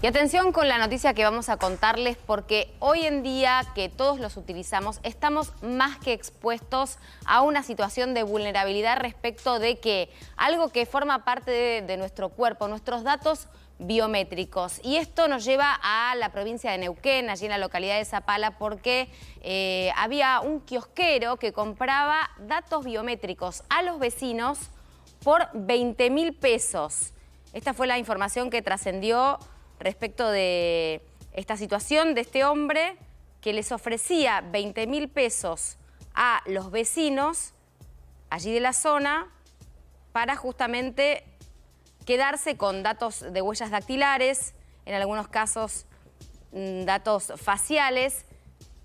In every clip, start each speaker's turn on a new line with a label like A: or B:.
A: Y atención con la noticia que vamos a contarles, porque hoy en día que todos los utilizamos, estamos más que expuestos a una situación de vulnerabilidad respecto de que algo que forma parte de nuestro cuerpo, nuestros datos biométricos. Y esto nos lleva a la provincia de Neuquén, allí en la localidad de Zapala, porque había un kiosquero que compraba datos biométricos a los vecinos por 20.000 pesos. Esta fue la información que trascendió respecto de esta situación de este hombre que les ofrecía 20.000 pesos a los vecinos allí de la zona para justamente quedarse con datos de huellas dactilares, en algunos casos datos faciales.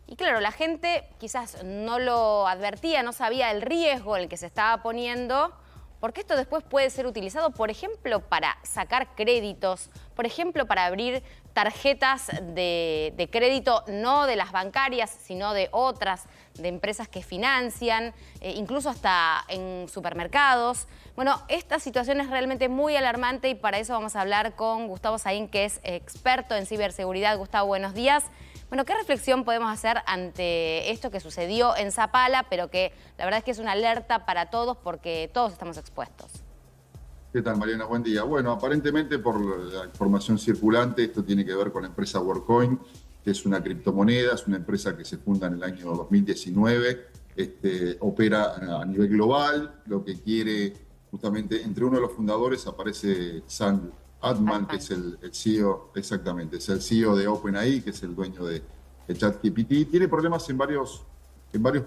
A: Y claro, la gente quizás no lo advertía, no sabía el riesgo en el que se estaba poniendo, porque esto después puede ser utilizado, por ejemplo, para sacar créditos, por ejemplo, para abrir tarjetas de crédito, no de las bancarias, sino de otras, de empresas que financian, incluso hasta en supermercados. Bueno, esta situación es realmente muy alarmante y para eso vamos a hablar con Gustavo Saín, que es experto en ciberseguridad. Gustavo, buenos días. Bueno, ¿qué reflexión podemos hacer ante esto que sucedió en Zapala, pero que la verdad es que es una alerta para todos porque todos estamos expuestos?
B: ¿Qué tal, Mariana? Buen día. Bueno, aparentemente por la información circulante, esto tiene que ver con la empresa WorldCoin, que es una criptomoneda, es una empresa que se funda en el año 2019, opera a nivel global, lo que quiere justamente, entre uno de los fundadores aparece Sam Altman, que es el CEO, exactamente, es el CEO de OpenAI, que es el dueño de ChatGPT. Tiene problemas en varios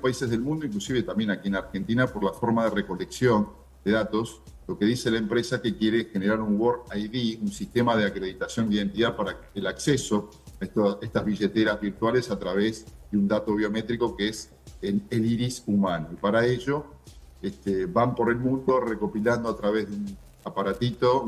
B: países del mundo, inclusive también aquí en Argentina, por la forma de recolección de datos. Lo que dice la empresa que quiere generar un World ID, un sistema de acreditación de identidad para el acceso a estas billeteras virtuales a través de un dato biométrico que es el iris humano. Y para ello van por el mundo recopilando a través de un aparatito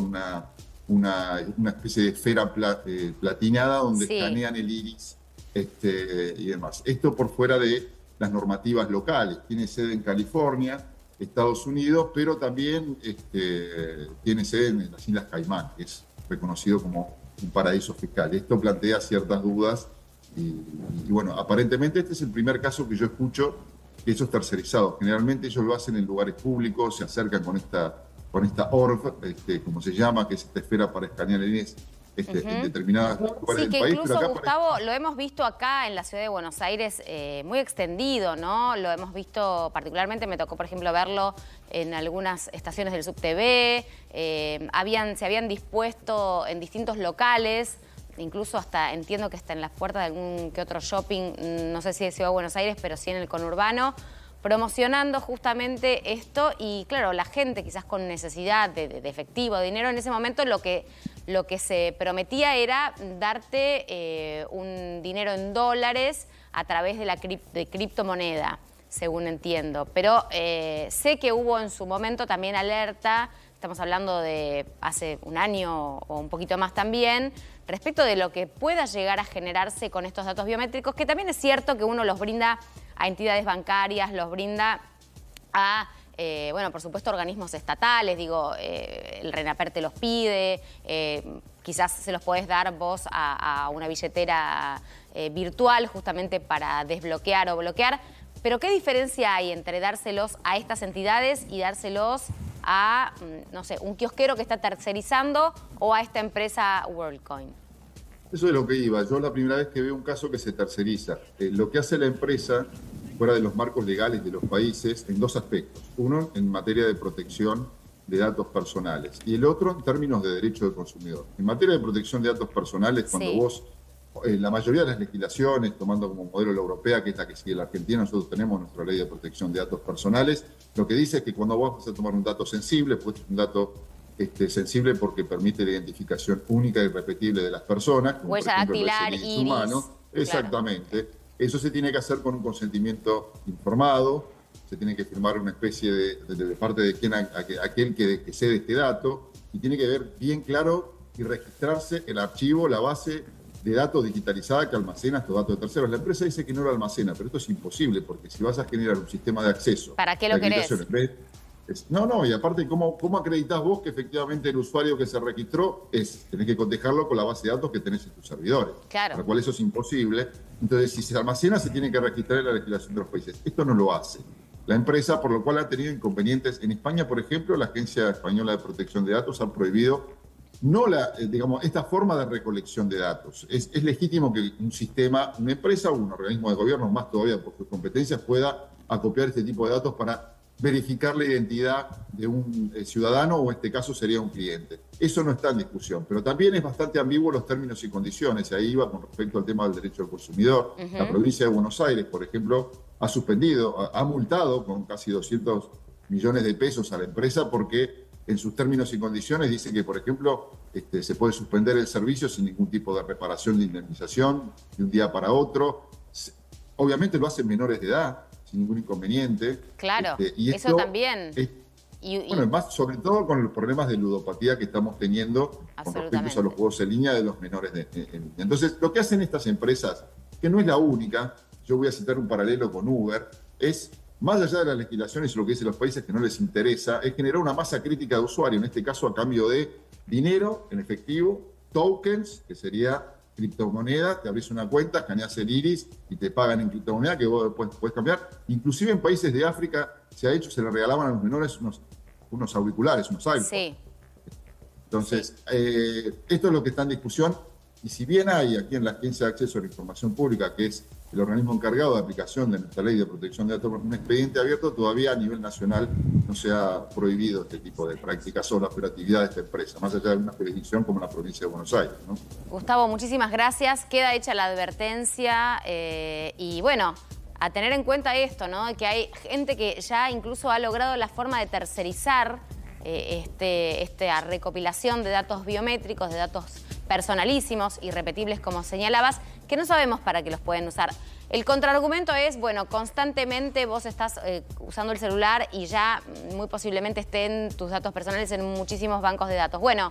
B: una especie de esfera platinada donde escanean el iris y demás. Esto por fuera de las normativas locales. Tiene sede en California, Estados Unidos, pero también tiene sede en las Islas Caimán, que es reconocido como un paraíso fiscal. Esto plantea ciertas dudas y bueno, aparentemente este es el primer caso que yo escucho que eso es tercerizado. Generalmente ellos lo hacen en lugares públicos, se acercan con esta ORF, como se llama, que es esta esfera para escanear el iris en determinados lugares del país.
A: Incluso, pero acá, Gustavo, lo hemos visto acá en la ciudad de Buenos Aires muy extendido, ¿no? Lo hemos visto particularmente, me tocó, por ejemplo, verlo en algunas estaciones del SubTV, se habían dispuesto en distintos locales, incluso hasta, entiendo que está en las puertas de algún que otro shopping, no sé si de Ciudad de Buenos Aires, pero sí en el conurbano, promocionando justamente esto. Y claro, la gente quizás con necesidad de efectivo, de dinero, en ese momento lo que se prometía era darte un dinero en dólares a través de la criptomoneda, según entiendo. Pero sé que hubo en su momento también alerta, estamos hablando de hace un año o un poquito más también, respecto de lo que pueda llegar a generarse con estos datos biométricos, que también es cierto que uno los brinda a entidades bancarias, los brinda a, bueno, por supuesto, organismos estatales, digo, el RENAPER te los pide, quizás se los podés dar vos a una billetera virtual justamente para desbloquear o bloquear, pero ¿qué diferencia hay entre dárselos a estas entidades y dárselos a, no sé, un kiosquero que está tercerizando o a esta empresa WorldCoin?
B: Eso es lo que iba. Yo la primera vez que veo un caso que se terceriza. Lo que hace la empresa, fuera de los marcos legales de los países, en dos aspectos. Uno, en materia de protección de datos personales. Y el otro, en términos de derecho del consumidor. En materia de protección de datos personales, cuando vos, la mayoría de las legislaciones, tomando como modelo la europea, que es la que sigue la Argentina, nosotros tenemos nuestra ley de protección de datos personales, lo que dice es que cuando vos vas a tomar un dato sensible, pues es un dato sensible porque permite la identificación única y repetible de las personas.
A: Huella dactilar, iris.
B: Humano. Exactamente. Claro. Eso se tiene que hacer con un consentimiento informado, se tiene que firmar una especie de parte de aquel que cede este dato, y tiene que ver bien claro y registrarse el archivo, la base de datos digitalizada que almacena estos datos de terceros. La empresa dice que no lo almacena, pero esto es imposible, porque si vas a generar un sistema de acceso...
A: ¿Para qué lo querés?
B: No, y aparte, ¿cómo acreditás vos que efectivamente el usuario que se registró tenés que cotejarlo con la base de datos que tenés en tus servidores?
A: Claro.
B: Para lo cual eso es imposible. Entonces, si se almacena, se tiene que registrar en la legislación de los países. Esto no lo hace la empresa, por lo cual ha tenido inconvenientes. En España, por ejemplo, la Agencia Española de Protección de Datos ha prohibido esta forma de recolección de datos. Es legítimo que un sistema, una empresa o un organismo de gobierno, más todavía por sus competencias, pueda acopiar este tipo de datos para verificar la identidad de un ciudadano, o en este caso sería un cliente. Eso no está en discusión, pero también es bastante ambiguo los términos y condiciones. Ahí iba con respecto al tema del derecho al consumidor. La provincia de Buenos Aires, por ejemplo, ha suspendido, ha multado con casi 200 millones de pesos a la empresa porque en sus términos y condiciones dice que, por ejemplo, se puede suspender el servicio sin ningún tipo de reparación de indemnización de un día para otro. Obviamente lo hacen menores de edad, sin ningún inconveniente.
A: Claro,
B: y
A: eso también.
B: Bueno, más sobre todo con los problemas de ludopatía que estamos teniendo con respecto a los juegos en línea de los menores en línea. Entonces, lo que hacen estas empresas, que no es la única, yo voy a citar un paralelo con Uber, es, más allá de las legislaciones y lo que dicen los países que no les interesa, es generar una masa crítica de usuario, en este caso a cambio de dinero en efectivo, tokens, que sería criptomonedas, te abrís una cuenta, escaneás el iris y te pagan en criptomoneda que vos después puedes cambiar. Inclusive en países de África se ha hecho, se le regalaban a los menores unos auriculares, unos iPhones. Sí. Entonces, esto es lo que está en discusión. Y si bien hay aquí en la Agencia de Acceso a la Información Pública, que es el organismo encargado de aplicación de nuestra ley de protección de datos, un expediente abierto, todavía a nivel nacional no se ha prohibido este tipo de prácticas o la operatividad de esta empresa, más allá de una jurisdicción como la provincia de Buenos Aires, ¿no?
A: Gustavo, muchísimas gracias. Queda hecha la advertencia y bueno, a tener en cuenta esto, ¿no? Que hay gente que ya incluso ha logrado la forma de tercerizar esta recopilación de datos biométricos, de datos personalísimos, irrepetibles, como señalabas, que no sabemos para qué los pueden usar. El contraargumento es, bueno, constantemente vos estás usando el celular y ya muy posiblemente estén tus datos personales en muchísimos bancos de datos. Bueno,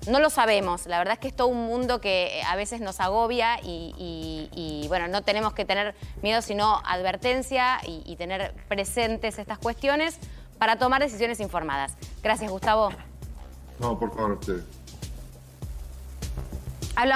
A: no lo sabemos. La verdad es que es todo un mundo que a veces nos agobia y bueno, no tenemos que tener miedo, sino advertencia y tener presentes estas cuestiones para tomar decisiones informadas. Gracias, Gustavo.
B: No, por favor, ustedes.
A: Hablamos